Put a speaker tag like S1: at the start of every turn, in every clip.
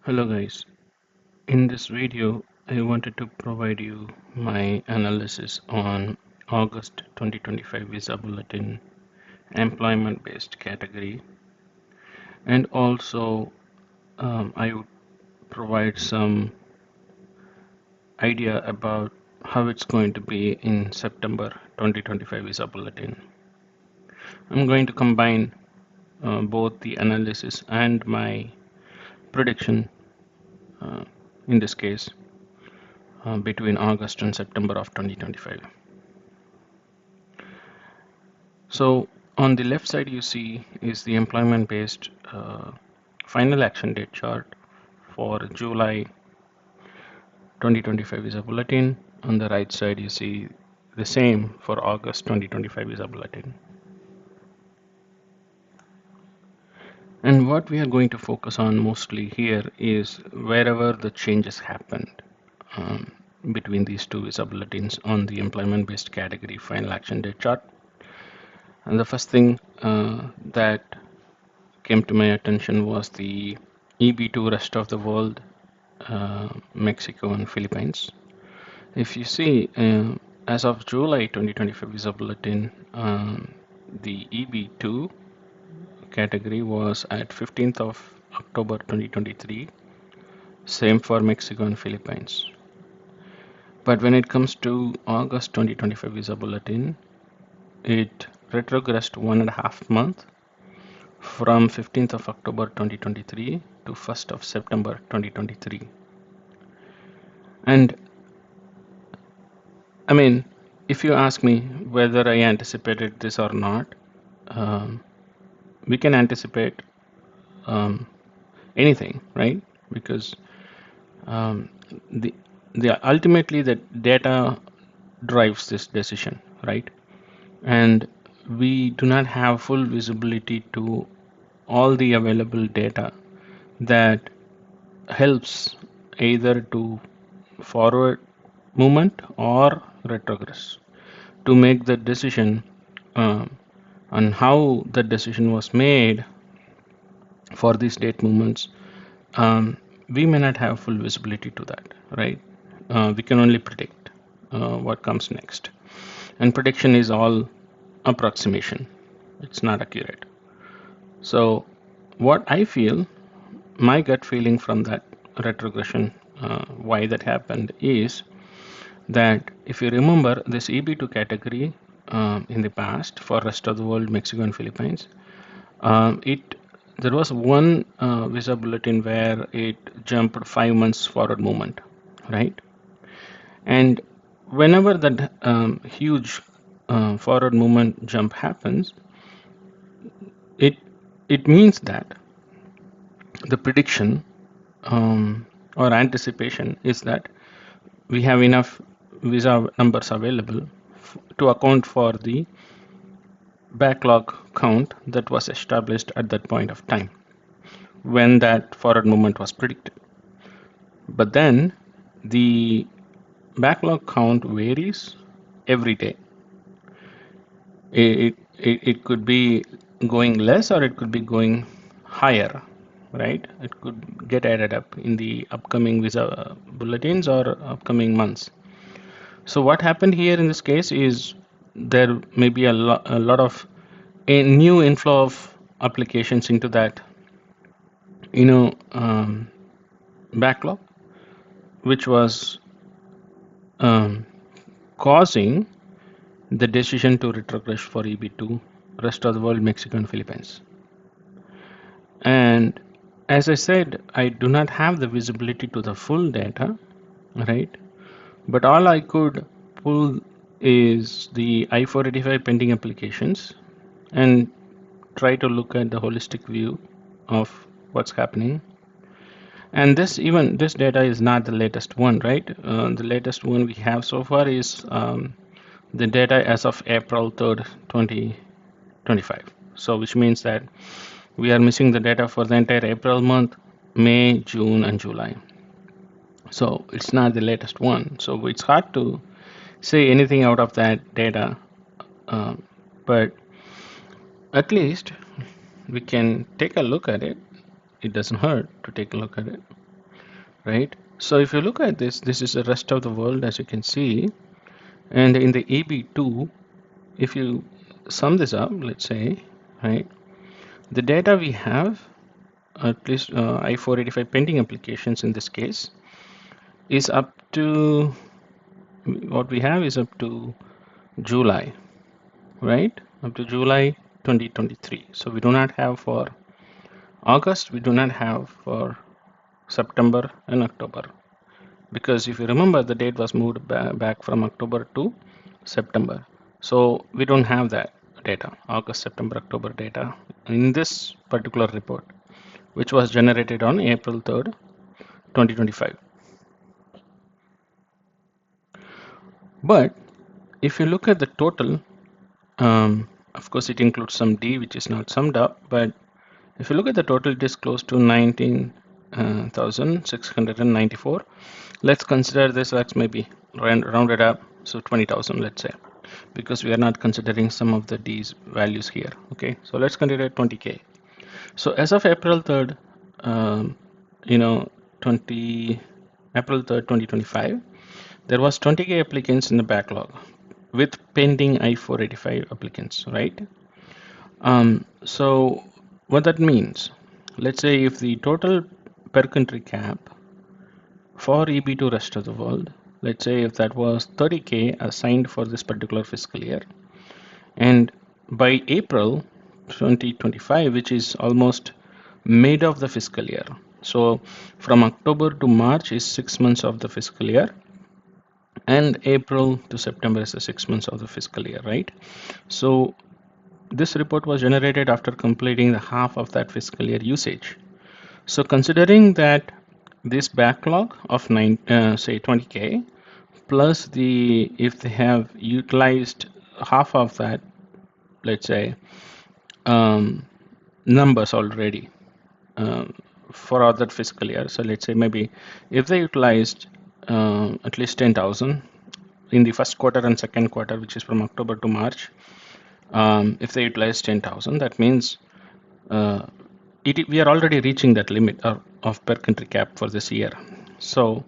S1: Hello guys, in this video I wanted to provide you my analysis on August 2025 visa bulletin employment based category, and also I would provide some idea about how it's going to be in September 2025 visa bulletin. I'm going to combine both the analysis and my prediction uh, in this case between August and September of 2025. So on the left side you see is the employment based final action date chart for July 2025 visa bulletin. On the right side you see the same for August 2025 visa bulletin. And what we are going to focus on mostly here is wherever the changes happened between these two visa bulletins on the employment based category final action date chart. And the first thing that came to my attention was the EB2 rest of the world, Mexico and Philippines. If you see, as of July 2025 visa bulletin, the EB2 category was at 15th of October 2023, same for Mexico and Philippines. But when it comes to August 2025 visa bulletin, it retrogressed 1.5 months from 15th of October 2023 to 1st of September 2023. And I mean, if you ask me whether I anticipated this or not, we can anticipate anything, right? Because the ultimately the data drives this decision, right? And we do not have full visibility to all the available data that helps either to forward movement or retrogress to make the decision on how the decision was made for these date movements. We may not have full visibility to that, right? We can only predict what comes next, and prediction is all approximation. It's not accurate. So what I feel, my gut feeling from that retrogression, why that happened is that if you remember this EB2 category in the past for rest of the world, Mexico and Philippines, there was one visa bulletin where it jumped 5 months forward movement, right? And whenever that huge forward movement jump happens, it means that the prediction or anticipation is that we have enough visa numbers available to account for the backlog count that was established at that point of time when that forward movement was predicted. But then the backlog count varies every day. It could be going less or it could be going higher, right? It could get added up in the upcoming visa bulletins or upcoming months. So what happened here in this case is there may be a lot of a new inflow of applications into that backlog, which was causing the decision to retrogress for EB2 rest of the world, Mexico and Philippines. And as I said, I do not have the visibility to the full data, right? But all I could pull is the I-485 pending applications and try to look at the holistic view of what's happening. And this data is not the latest one, right? The latest one we have so far is the data as of April 3rd, 2025. So which means that we are missing the data for the entire April month, May, June, and July. So it's not the latest one. So it's hard to say anything out of that data, but at least we can take a look at it. It doesn't hurt to take a look at it. right? So if you look at this, this is the rest of the world, as you can see. And in the EB2, if you sum this up, let's say, right, the data we have, at least I-485 pending applications in this case, is up to, what we have is up to July, right? Up to July 2023. So we do not have for August, we do not have for September and October. Because if you remember, the date was moved back from October to September. So we don't have that data, August, September, October data in this particular report, which was generated on April 3rd, 2025. But if you look at the total, of course, it includes some D, which is not summed up, but if you look at the total, it is close to 19,694. Let's consider this as maybe rounded up, so 20,000, let's say, because we are not considering some of the D's values here. Okay, so let's consider 20K. So as of April 3rd, April 3rd, 2025, there was 20K applicants in the backlog with pending I-485 applicants, right? So what that means, let's say if the total per country cap for EB2 rest of the world, let's say if that was 30K assigned for this particular fiscal year, and by April 2025, which is almost mid of the fiscal year, so from October to March is 6 months of the fiscal year, and April to September is the 6 months of the fiscal year, right? So this report was generated after completing the half of that fiscal year usage. So considering that this backlog of say 20K plus if they have utilized half of that, let's say, numbers already for other fiscal year. So let's say maybe if they utilized at least 10,000 in the first quarter and second quarter, which is from October to March, if they utilize 10,000, that means we are already reaching that limit of per country cap for this year. So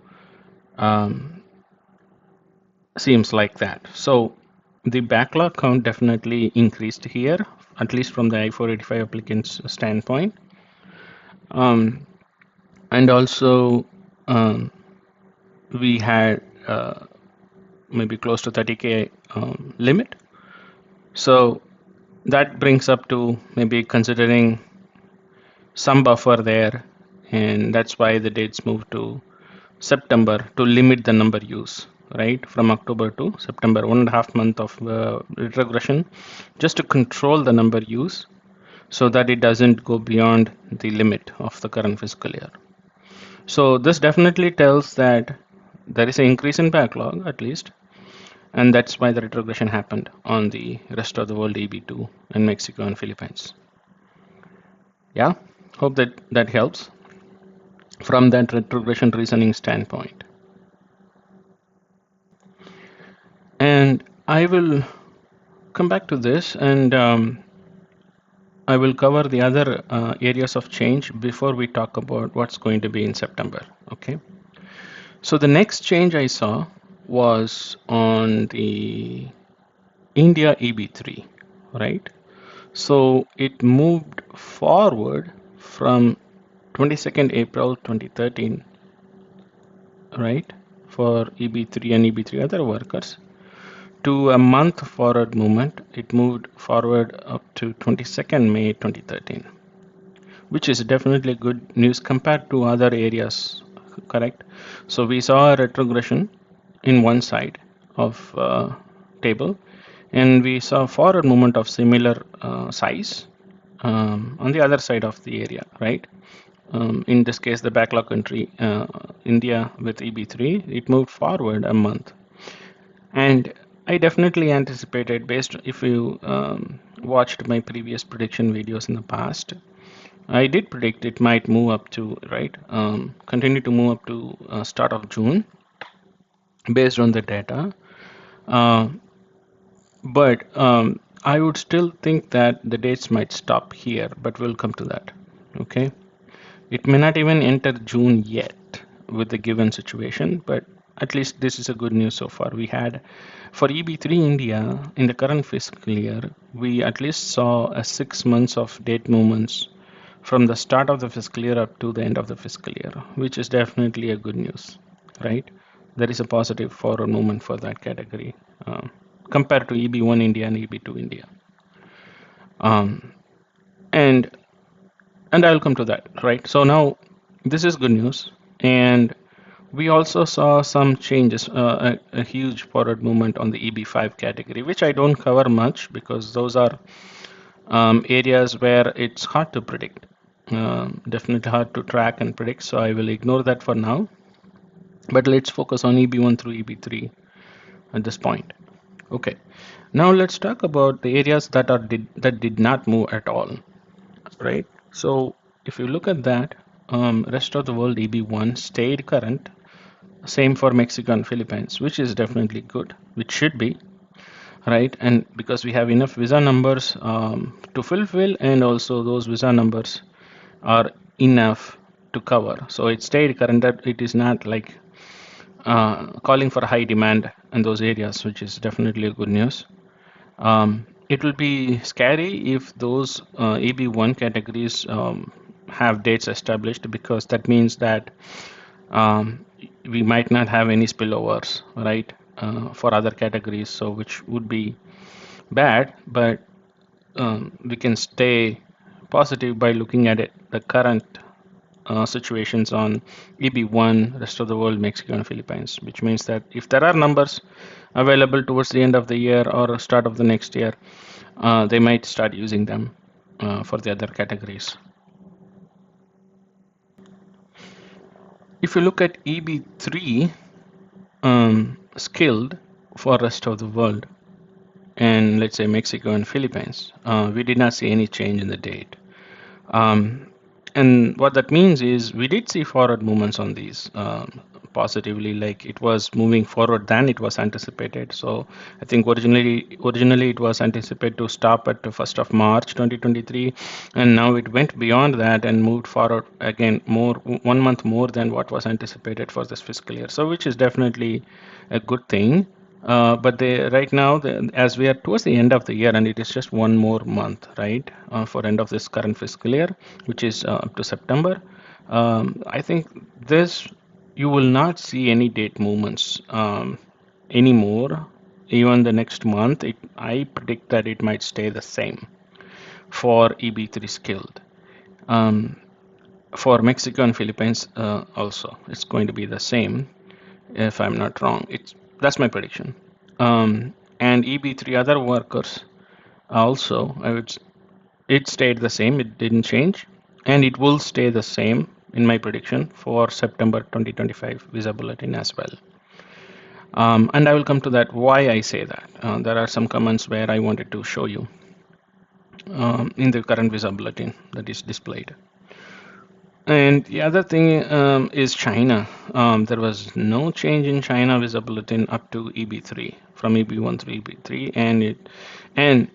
S1: seems like that. So the backlog count definitely increased here, at least from the I-485 applicants standpoint. And also we had maybe close to 30K limit. So that brings up to maybe considering some buffer there, and that's why the dates moved to September to limit the number use, right? From October to September, 1.5 month of retrogression, just to control the number use so that it doesn't go beyond the limit of the current fiscal year. So this definitely tells that there is an increase in backlog at least, and that's why the retrogression happened on the rest of the world EB2 in Mexico and Philippines. Yeah, hope that helps from that retrogression reasoning standpoint. And I will come back to this, and I will cover the other areas of change before we talk about what's going to be in September. Okay. So the next change I saw was on the India EB3, right? So it moved forward from 22nd April 2013, right, for EB3 and EB3 other workers, to a month forward movement. It moved forward up to 22nd May 2013, which is definitely good news compared to other areas, correct? So we saw a retrogression in one side of table, and we saw forward movement of similar size on the other side of the area, right? In this case, the backlog country, India with EB3, it moved forward a month. And I definitely anticipated, based if you watched my previous prediction videos in the past, I did predict it might move up to, right, continue to move up to start of June based on the data. But I would still think that the dates might stop here, but we'll come to that. Okay. It may not even enter June yet. with the given situation, but at least this is a good news so far. We had for EB3 India in the current fiscal year, we at least saw a 6 months of date movements from the start of the fiscal year up to the end of the fiscal year, which is definitely a good news, right? There is a positive forward movement for that category compared to EB1 India and EB2 India. Um, and and I'll come to that, right? So now this is good news, and we also saw some changes, a huge forward movement on the EB5 category, which I don't cover much because those are areas where it's hard to predict, definitely hard to track and predict. So I will ignore that for now. But let's focus on EB1 through EB3 at this point. Okay. Now let's talk about the areas that did not move at all, right? So if you look at that, rest of the world EB1 stayed current. Same for Mexico and Philippines, which is definitely good, which should be, right? And because we have enough visa numbers to fulfill, and also those visa numbers are enough to cover. So it stayed current, that it is not like calling for high demand in those areas, which is definitely good news. It will be scary if those EB1 categories have dates established, because that means that we might not have any spillovers, right, for other categories, so which would be bad, but we can stay positive by looking at it, the current situations on EB1, rest of the world, Mexico and Philippines, which means that if there are numbers available towards the end of the year or start of the next year, they might start using them for the other categories. If you look at EB3 skilled for rest of the world, and let's say Mexico and Philippines, we did not see any change in the date. And what that means is we did see forward movements on these positively, like it was moving forward than it was anticipated. So I think originally it was anticipated to stop at the 1st of March 2023, and now it went beyond that and moved forward again more 1 month more than what was anticipated for this fiscal year. So which is definitely a good thing. But right now, as we are towards the end of the year, and it is just one more month, right, for end of this current fiscal year, which is up to September. I think this you will not see any date movements anymore. Even the next month, I predict that it might stay the same for EB3 skilled. For Mexico and Philippines, also, it's going to be the same, if I'm not wrong. That's my prediction. And EB3 other workers also, it stayed the same. It didn't change, and it will stay the same in my prediction for September 2025 visa bulletin as well. And I will come to that why I say that. There are some comments where I wanted to show you in the current visa bulletin that is displayed. And the other thing is China. There was no change in China visa bulletin up to EB3, from EB1 to EB3, and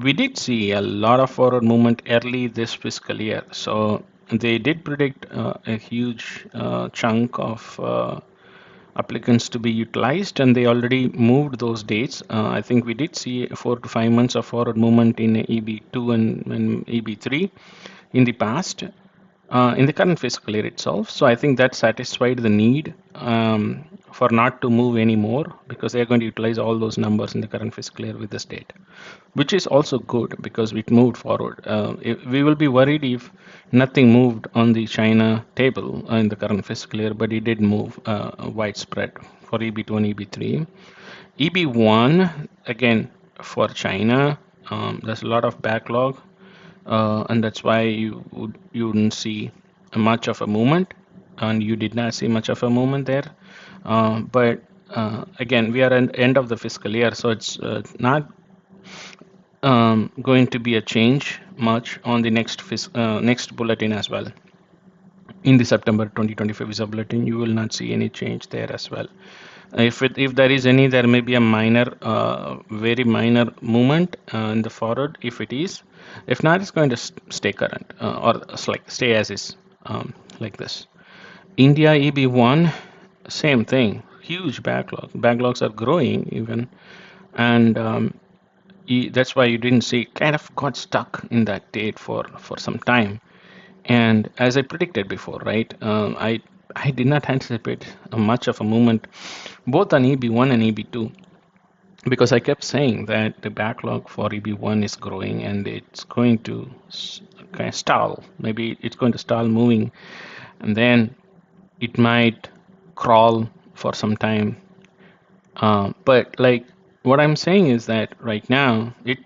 S1: we did see a lot of forward movement early this fiscal year. So they did predict a huge chunk of applicants to be utilized, and they already moved those dates. I think we did see 4 to 5 months of forward movement in EB2 and EB3 in the past. In the current fiscal year itself. So I think that satisfied the need for not to move anymore, because they're going to utilize all those numbers in the current fiscal year with this date, which is also good because it moved forward. We will be worried if nothing moved on the China table in the current fiscal year, but it did move widespread for EB2 and EB3. EB1, again, for China, there's a lot of backlog. And that's why you wouldn't see much of a movement, and you did not see much of a movement there. But again, we are at the end of the fiscal year, so it's not going to be a change much on the next bulletin as well. In the September 2025 visa bulletin, you will not see any change there as well. If there is any, there may be a minor, very minor movement in the forward if it is. If not, it's going to stay current or stay as is, like this. India EB1, same thing, huge backlog. Backlogs are growing even, and that's why you didn't see, kind of got stuck in that date for some time. And as I predicted before, right, I did not anticipate much of a movement both on EB1 and EB2, because I kept saying that the backlog for EB1 is growing and it's going to kind of stall. Maybe it's going to stall moving, and then it might crawl for some time. But like what I'm saying is that right now it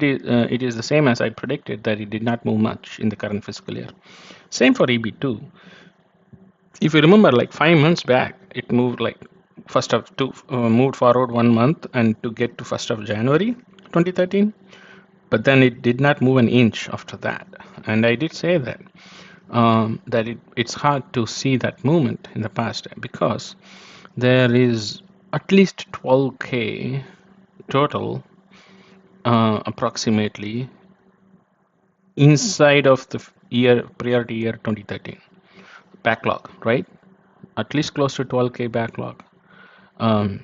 S1: is the same as I predicted, that it did not move much in the current fiscal year. Same for EB2. If you remember, like 5 months back, it moved like first of two moved forward 1 month and to get to 1st of January 2013. But then it did not move an inch after that. And I did say that it's hard to see that movement in the past, because there is at least 12K total, approximately, inside of the year priority year 2013 backlog, right? At least close to 12K backlog, um,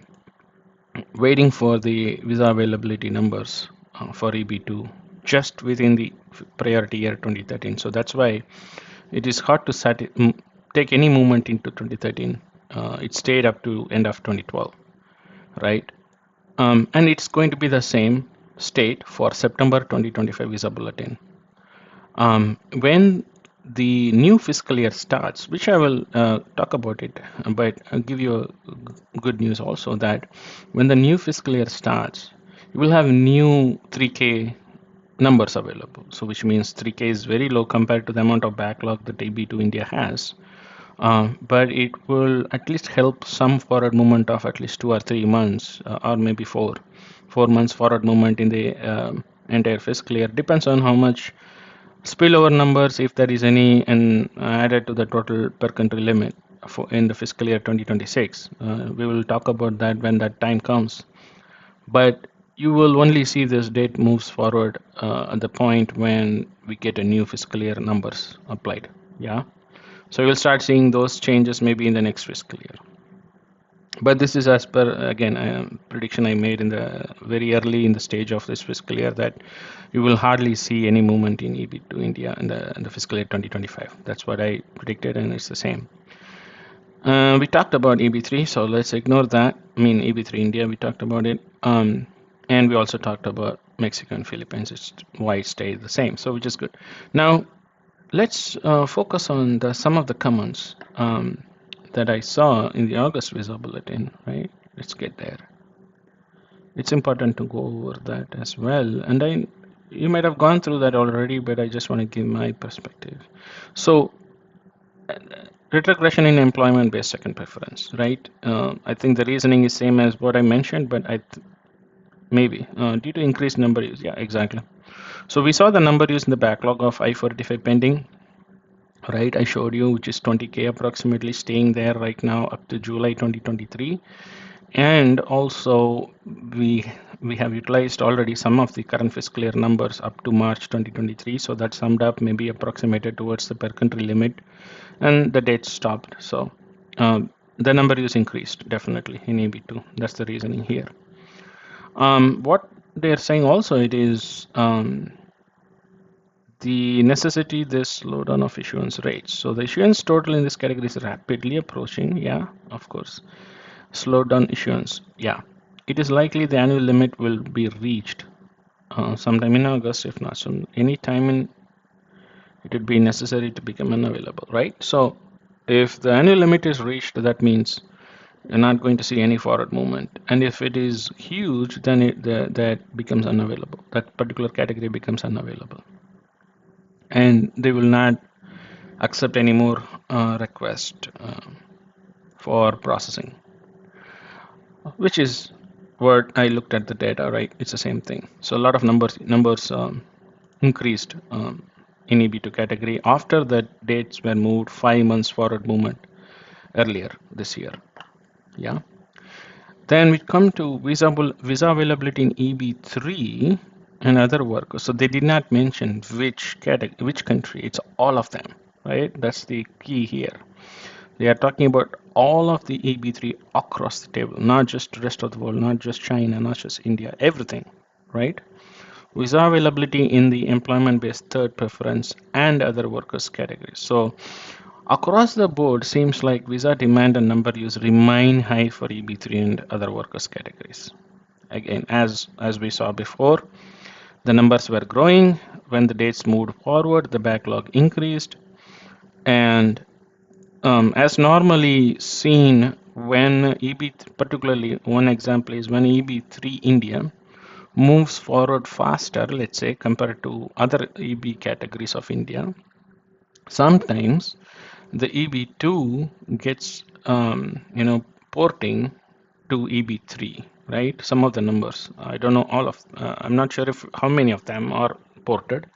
S1: waiting for the visa availability numbers for EB2 just within the priority year 2013. So that's why it is hard to take any movement into 2013. It stayed up to end of 2012, right? And it's going to be the same state for September 2025 visa bulletin. When the new fiscal year starts, which I will talk about it, but I'll give you a good news also, that when the new fiscal year starts, you will have new 3K numbers available. So which means 3K is very low compared to the amount of backlog that EB2 India has. But it will at least help some forward movement of at least 2 or 3 months, or maybe 4 months forward movement in the entire fiscal year. Depends on how much spillover numbers, if there is any, and added to the total per country limit for in the fiscal year 2026. We will talk about that when that time comes. But you will only see this date moves forward at the point when we get a new fiscal year numbers applied. Yeah. So you'll start seeing those changes maybe in the next fiscal year. But this is as per, again, prediction I made in the very early in the stage of this fiscal year, that you will hardly see any movement in EB2 India in the fiscal year 2025. That's what I predicted, and it's the same. We talked about EB3, so let's ignore that. I mean, EB3 India, we talked about it. And we also talked about Mexico and Philippines. It's why it stayed the same, so which is good. Now, let's focus on some of the comments that I saw in the August visa bulletin, right? Let's get there. It's important to go over that as well. And you might have gone through that already, but I just want to give my perspective. So, retrogression in employment-based second preference, right? I think the reasoning is same as what I mentioned, but maybe due to increased number use. Yeah, exactly. So we saw the number use in the backlog of I-45 pending, right? I showed you, which is 20K approximately, staying there right now up to July 2023. And also we have utilized already some of the current fiscal year numbers up to March 2023. So that summed up maybe approximated towards the per country limit, and the date stopped. So the number use increased definitely in EB2. That's the reasoning here. What they're saying also, it is the necessity, this slowdown of issuance rates. So the issuance total in this category is rapidly approaching. Yeah, of course. Slowdown issuance. Yeah, it is likely the annual limit will be reached sometime in August, if not soon. Any time in it would be necessary to become unavailable, right? So if the annual limit is reached, that means you're not going to see any forward movement. And if it is huge, then that becomes unavailable. That particular category becomes unavailable. And they will not accept any more request for processing, which is what I looked at the data, right? It's the same thing. So a lot of numbers increased in EB2 category after the dates were moved 5 months forward movement earlier this year. Yeah. Then we come to visa availability in EB3 and other workers. So they did not mention which country. It's all of them, right? That's the key here. They are talking about all of the EB3 across the table, not just the rest of the world, not just China, not just India, everything, right? Visa availability in the employment-based third preference and other workers categories. So across the board, seems like visa demand and number use remain high for EB3 and other workers categories. Again, as we saw before, the numbers were growing. When the dates moved forward, the backlog increased. And as normally seen when EB, particularly one example is when EB3 India moves forward faster, let's say, compared to other EB categories of India, sometimes the EB2 gets, porting to EB3, right? Some of the numbers, I don't know all of, I'm not sure if how many of them are ported.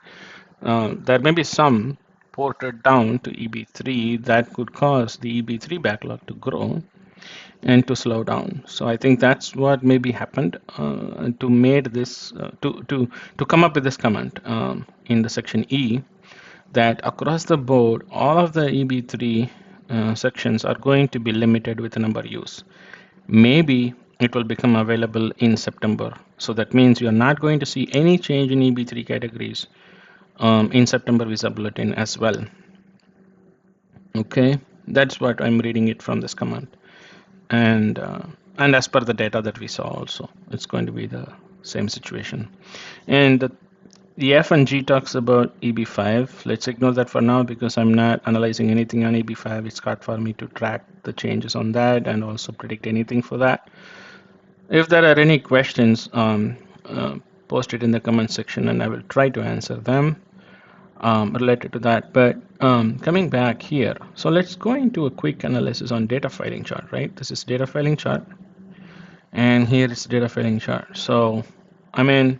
S1: There may be some ported down to EB3 that could cause the EB3 backlog to grow and to slow down. So I think that's what maybe happened to made this to come up with this comment in the section E, that across the board all of the EB3 sections are going to be limited with the number use. Maybe it will become available in September. So that means you're not going to see any change in EB3 categories in September visa bulletin as well. Okay, that's what I'm reading it from this command. And as per the data that we saw also, it's going to be the same situation. And the F and G talks about EB5. Let's ignore that for now because I'm not analyzing anything on EB5. It's hard for me to track the changes on that and also predict anything for that. If there are any questions, post it in the comment section and I will try to answer them related to that. But coming back here, so let's go into a quick analysis on data filing chart, right? This is data filing chart, and here is data filing chart. So, I mean,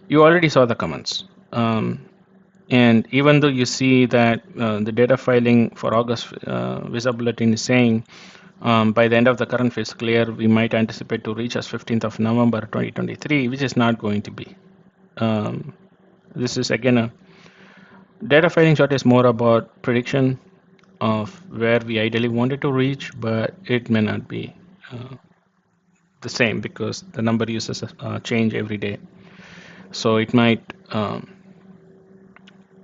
S1: you already saw the comments. And even though you see that the data filing for August visa bulletin is saying by the end of the current fiscal year, we might anticipate to reach as 15th of November 2023, which is not going to be. This is again a data filing chart is more about prediction of where we ideally wanted to reach, but it may not be the same because the number uses change every day. So it might,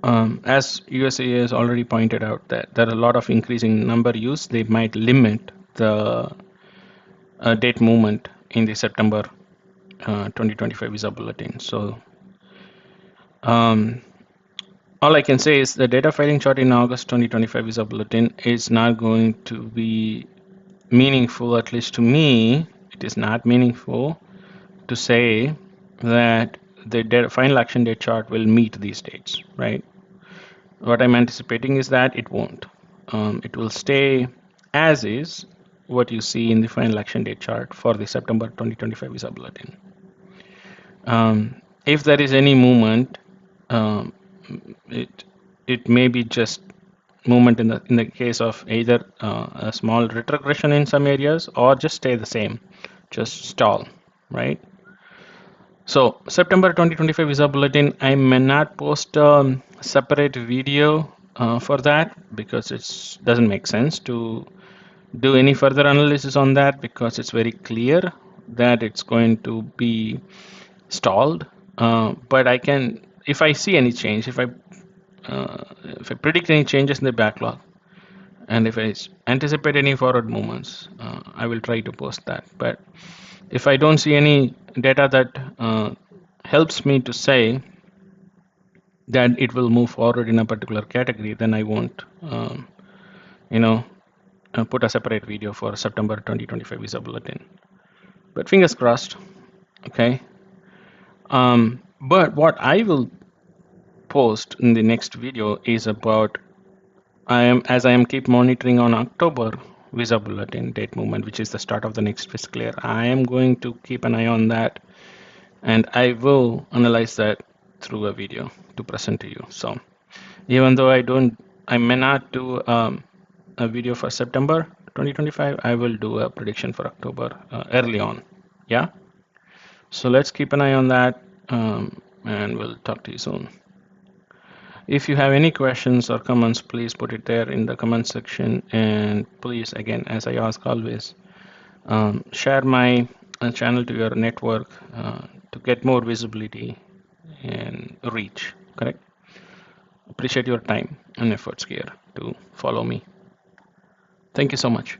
S1: as USA has already pointed out, that there are a lot of increasing number use. They might limit the date movement in the September 2025 visa bulletin. So all I can say is the data filing chart in August 2025 visa bulletin is not going to be meaningful, at least to me. It is not meaningful to say that the final action date chart will meet these dates, right? What I'm anticipating is that it won't. It will stay as is what you see in the final action date chart for the September 2025 visa bulletin. If there is any movement, it may be just movement in the case of either a small retrogression in some areas or just stay the same, just stall, right? So September 2025 visa bulletin, I may not post a separate video for that because it doesn't make sense to do any further analysis on that because it's very clear that it's going to be stalled. But I can, if I see any change, if I predict any changes in the backlog, and if I anticipate any forward movements, I will try to post that. But if I don't see any data that helps me to say that it will move forward in a particular category, then I won't, put a separate video for September 2025 visa bulletin. But fingers crossed, okay? But what I will post in the next video is about as I am keep monitoring on October visa bulletin date movement, which is the start of the next fiscal year. I am going to keep an eye on that, and I will analyze that through a video to present to you. So even though I may not do a video for September 2025, I will do a prediction for October early on. Yeah. So let's keep an eye on that, and we'll talk to you soon. If you have any questions or comments, please put it there in the comment section. And please, again, as I ask always, share my channel to your network to get more visibility and reach. Correct? Appreciate your time and efforts here to follow me. Thank you so much.